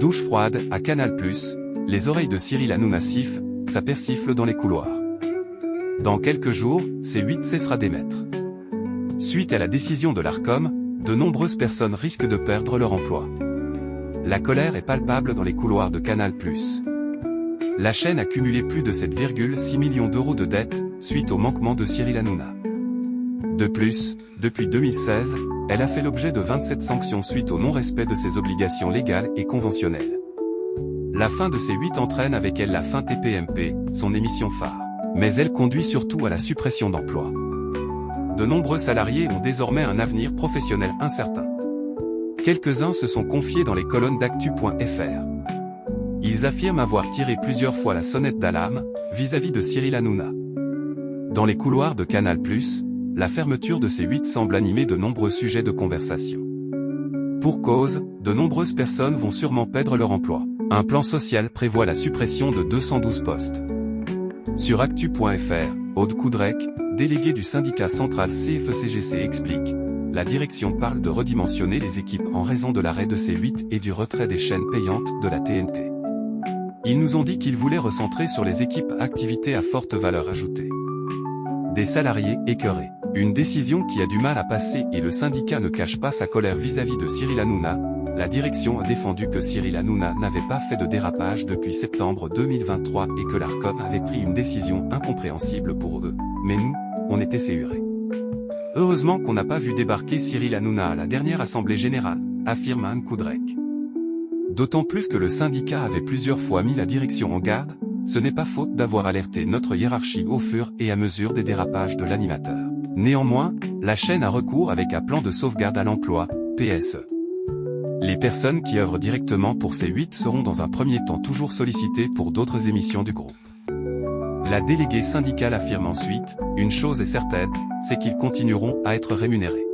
Douche froide, à Canal+, les oreilles de Cyril Hanouna sifflent, ça persifle dans les couloirs. Dans quelques jours, C8 cessera d'émettre. Suite à la décision de l'Arcom, de nombreuses personnes risquent de perdre leur emploi. La colère est palpable dans les couloirs de Canal+. La chaîne a cumulé plus de 7,6 millions d'euros de dettes, suite au manquement de Cyril Hanouna. De plus, depuis 2016, elle a fait l'objet de 27 sanctions suite au non-respect de ses obligations légales et conventionnelles. La fin de C8 entraîne avec elle la fin TPMP, son émission phare. Mais elle conduit surtout à la suppression d'emplois. De nombreux salariés ont désormais un avenir professionnel incertain. Quelques-uns se sont confiés dans les colonnes d'actu.fr. Ils affirment avoir tiré plusieurs fois la sonnette d'alarme, vis-à-vis de Cyril Hanouna. Dans les couloirs de Canal+, la fermeture de C8 semble animer de nombreux sujets de conversation. Pour cause, de nombreuses personnes vont sûrement perdre leur emploi. Un plan social prévoit la suppression de 212 postes. Sur actu.fr, Aude Coudrec, déléguée du syndicat central CFE-CGC explique: la direction parle de redimensionner les équipes en raison de l'arrêt de C8 et du retrait des chaînes payantes de la TNT. Ils nous ont dit qu'ils voulaient recentrer sur les équipes activités à forte valeur ajoutée. Des salariés écœurés. Une décision qui a du mal à passer et le syndicat ne cache pas sa colère vis-à-vis de Cyril Hanouna. La direction a défendu que Cyril Hanouna n'avait pas fait de dérapage depuis septembre 2023 et que l'Arcom avait pris une décision incompréhensible pour eux. Mais nous, on était séurés. Heureusement qu'on n'a pas vu débarquer Cyril Hanouna à la dernière assemblée générale, affirme Anne Coudrec. D'autant plus que le syndicat avait plusieurs fois mis la direction en garde, ce n'est pas faute d'avoir alerté notre hiérarchie au fur et à mesure des dérapages de l'animateur. Néanmoins, la chaîne a recours avec un plan de sauvegarde à l'emploi, PSE. Les personnes qui œuvrent directement pour C8 seront dans un premier temps toujours sollicitées pour d'autres émissions du groupe. La déléguée syndicale affirme ensuite: une chose est certaine, c'est qu'ils continueront à être rémunérés.